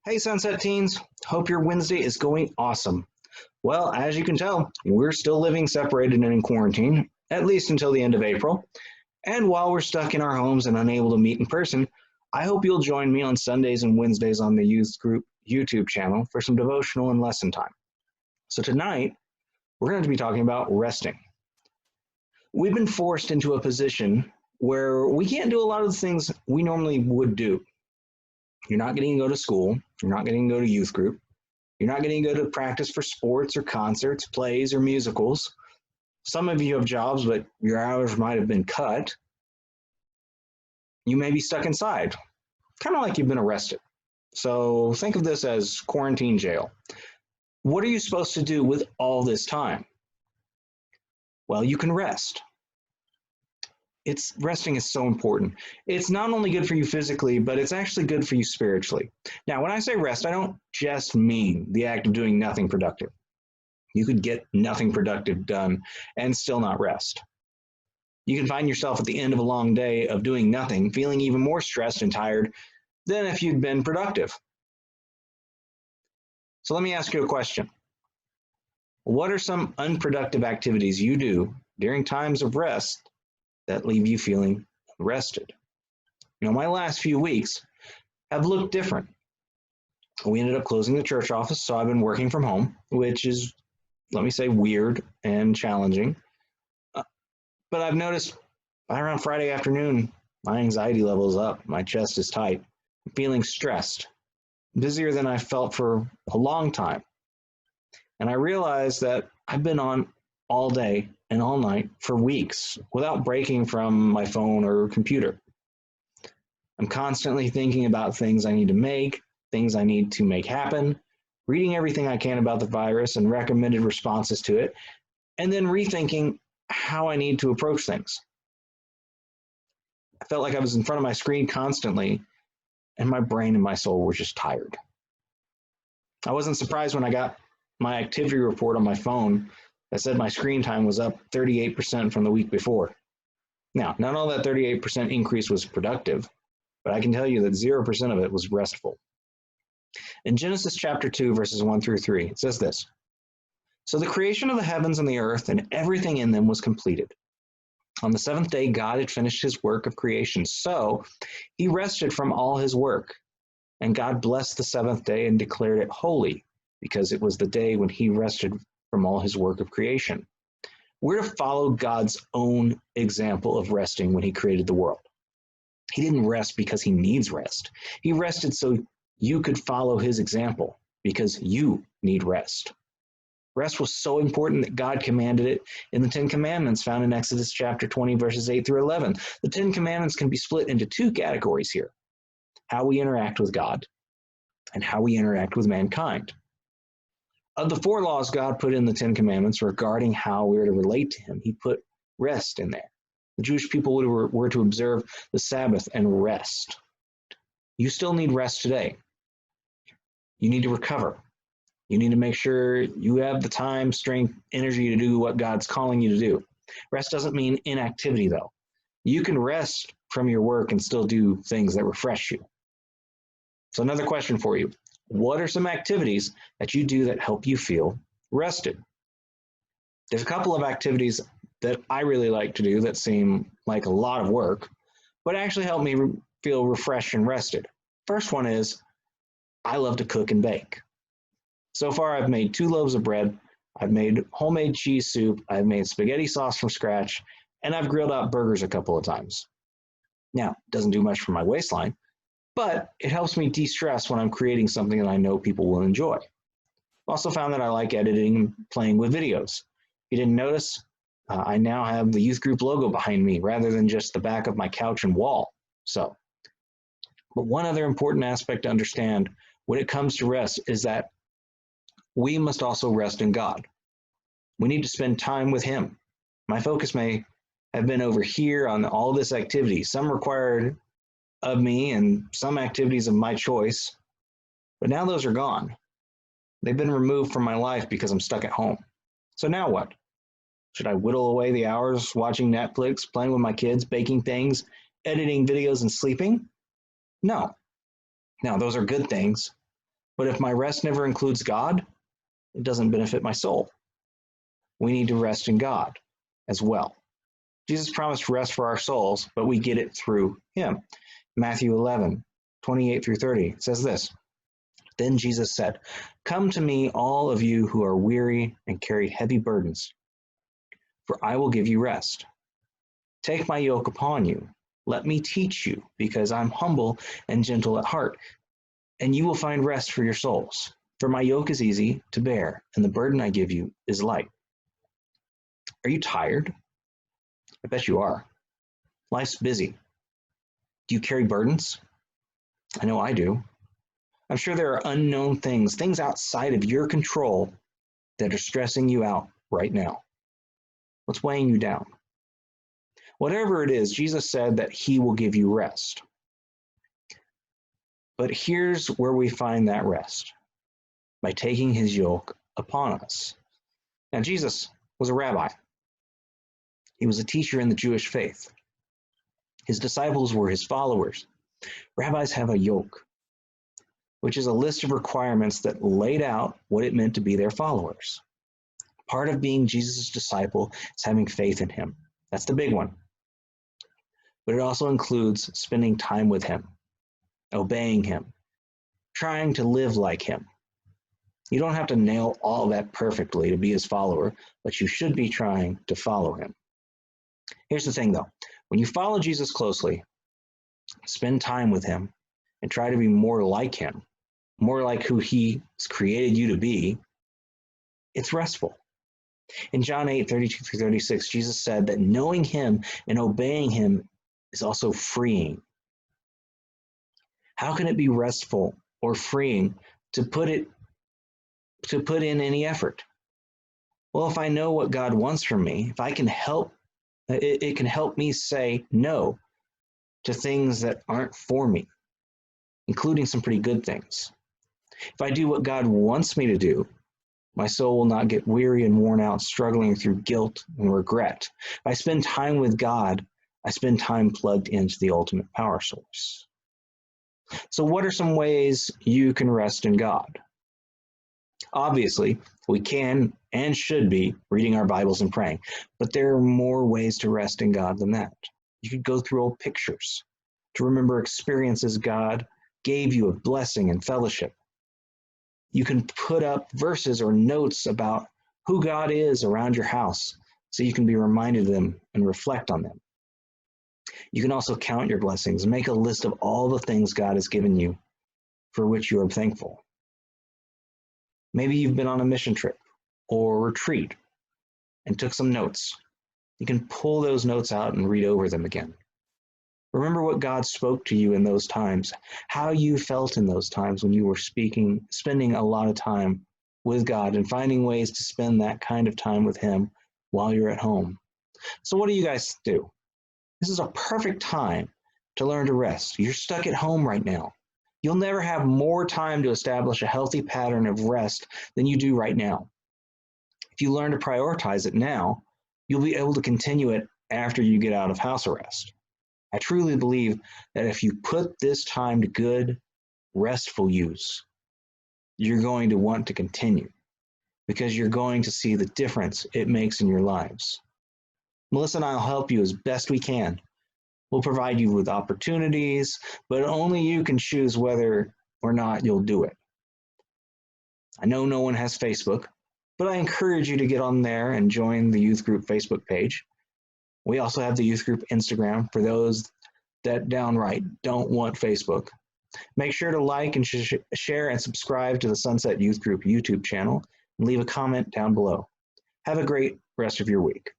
Hey, Sunset Teens. Hope your Wednesday is going awesome. Well, as you can tell, we're still living separated and in quarantine, at least until the end of April. And while we're stuck in our homes and unable to meet in person, I hope you'll join me on Sundays and Wednesdays on the Youth Group YouTube channel for some devotional and lesson time. So tonight, we're going to be talking about resting. We've been forced into a position where we can't do a lot of the things we normally would do. You're not getting to go to school. You're not getting to go to youth group. You're not getting to go to practice for sports or concerts, plays or musicals. Some of you have jobs, but your hours might have been cut. You may be stuck inside, kind of like you've been arrested. So think of this as quarantine jail. What are you supposed to do with all this time? Well, you can rest. Resting is so important. It's not only good for you physically, but it's actually good for you spiritually. Now, when I say rest, I don't just mean the act of doing nothing productive. You could get nothing productive done and still not rest. You can find yourself at the end of a long day of doing nothing, feeling even more stressed and tired than if you'd been productive. So let me ask you a question. What are some unproductive activities you do during times of rest that leave you feeling rested? My last few weeks have looked different. We ended up closing the church office, so I've been working from home, which is, let me say, weird and challenging. But I've noticed by around Friday afternoon, my anxiety level is up, my chest is tight, I'm feeling stressed, busier than I felt for a long time. And I realized that I've been on all day and all night for weeks without breaking from my phone or computer. I'm constantly thinking about things I need to make, things I need to make happen, reading everything I can about the virus and recommended responses to it, and then rethinking how I need to approach things. I felt like I was in front of my screen constantly, and my brain and my soul were just tired. I wasn't surprised when I got my activity report on my phone that said my screen time was up 38% from the week before. Now, not all that 38% increase was productive, but I can tell you that 0% of it was restful. In Genesis chapter 2, verses 1 through 3, it says this: "So the creation of the heavens and the earth and everything in them was completed. On the seventh day, God had finished his work of creation, so he rested from all his work. And God blessed the seventh day and declared it holy, because it was the day when he rested from all his work of creation." We're to follow God's own example of resting when he created the world. He didn't rest because he needs rest. He rested so you could follow his example, because you need rest. Rest was so important that God commanded it in the Ten Commandments found in Exodus chapter 20, verses 8 through 11. The Ten Commandments can be split into two categories here: how we interact with God and how we interact with mankind. Of the 4 laws God put in the 10 Commandments regarding how we are to relate to him, he put rest in there. The Jewish people were to observe the Sabbath and rest. You still need rest today. You need to recover. You need to make sure you have the time, strength, energy to do what God's calling you to do. Rest doesn't mean inactivity, though. You can rest from your work and still do things that refresh you. So another question for you. What are some activities that you do that help you feel rested? There's a couple of activities that I really like to do that seem like a lot of work, but actually help me feel refreshed and rested. First one is I love to cook and bake. So far, I've made 2 loaves of bread, I've made homemade cheese soup, I've made spaghetti sauce from scratch, and I've grilled out burgers a couple of times. Now, it doesn't do much for my waistline, but it helps me de-stress when I'm creating something that I know people will enjoy. I've also found that I like editing and playing with videos. If you didn't notice, I now have the youth group logo behind me rather than just the back of my couch and wall. But one other important aspect to understand when it comes to rest is that we must also rest in God. We need to spend time with him. My focus may have been over here on all this activity, some required of me and some activities of my choice, but now those are gone. They've been removed from my life because I'm stuck at home. So now what? Should I whittle away the hours watching Netflix, playing with my kids, baking things, editing videos, and sleeping? No. Now, those are good things, But if my rest never includes God, it doesn't benefit my soul. We need to rest in God as well. Jesus promised rest for our souls, but we get it through him. Matthew 11:28-30 says this. Then Jesus said, "Come to me, all of you who are weary and carry heavy burdens, for I will give you rest. Take my yoke upon you. Let me teach you, because I'm humble and gentle at heart, and you will find rest for your souls. For my yoke is easy to bear, and the burden I give you is light." Are you tired? I bet you are. Life's busy. Do you carry burdens? I know I do. I'm sure there are unknown things outside of your control that are stressing you out right now. What's weighing you down? Whatever it is, Jesus said that he will give you rest. But here's where we find that rest, by taking his yoke upon us. Now, Jesus was a rabbi. He was a teacher in the Jewish faith. His disciples were his followers. Rabbis have a yoke, which is a list of requirements that laid out what it meant to be their followers. Part of being Jesus' disciple is having faith in him. That's the big one. But it also includes spending time with him, obeying him, trying to live like him. You don't have to nail all that perfectly to be his follower, but you should be trying to follow him. Here's the thing, though. When you follow Jesus closely, spend time with him, and try to be more like him, more like who he has created you to be, it's restful. In John 8:32-36, Jesus said that knowing him and obeying him is also freeing. How can it be restful or freeing to put in any effort? Well, if I know what God wants from me, if I can help, it can help me say no to things that aren't for me, including some pretty good things. If I do what God wants me to do, my soul will not get weary and worn out, struggling through guilt and regret. If I spend time with God, I spend time plugged into the ultimate power source. So what are some ways you can rest in God? Obviously, we can and should be reading our Bibles and praying, but there are more ways to rest in God than that. You could go through old pictures to remember experiences God gave you of blessing and fellowship. You can put up verses or notes about who God is around your house so you can be reminded of them and reflect on them. You can also count your blessings and make a list of all the things God has given you for which you are thankful. Maybe you've been on a mission trip or retreat and took some notes. You can pull those notes out and read over them again. Remember what God spoke to you in those times, how you felt in those times when you were spending a lot of time with God and finding ways to spend that kind of time with him while you're at home. So what do you guys do? This is a perfect time to learn to rest. You're stuck at home right now. You'll never have more time to establish a healthy pattern of rest than you do right now. If you learn to prioritize it now, you'll be able to continue it after you get out of house arrest. I truly believe that if you put this time to good, restful use, you're going to want to continue because you're going to see the difference it makes in your lives. Melissa and I will help you as best we can. We'll provide you with opportunities, but only you can choose whether or not you'll do it. I know no one has Facebook, but I encourage you to get on there and join the youth group Facebook page. We also have the youth group Instagram for those that downright don't want Facebook. Make sure to like and share and subscribe to the Sunset Youth Group YouTube channel and leave a comment down below. Have a great rest of your week.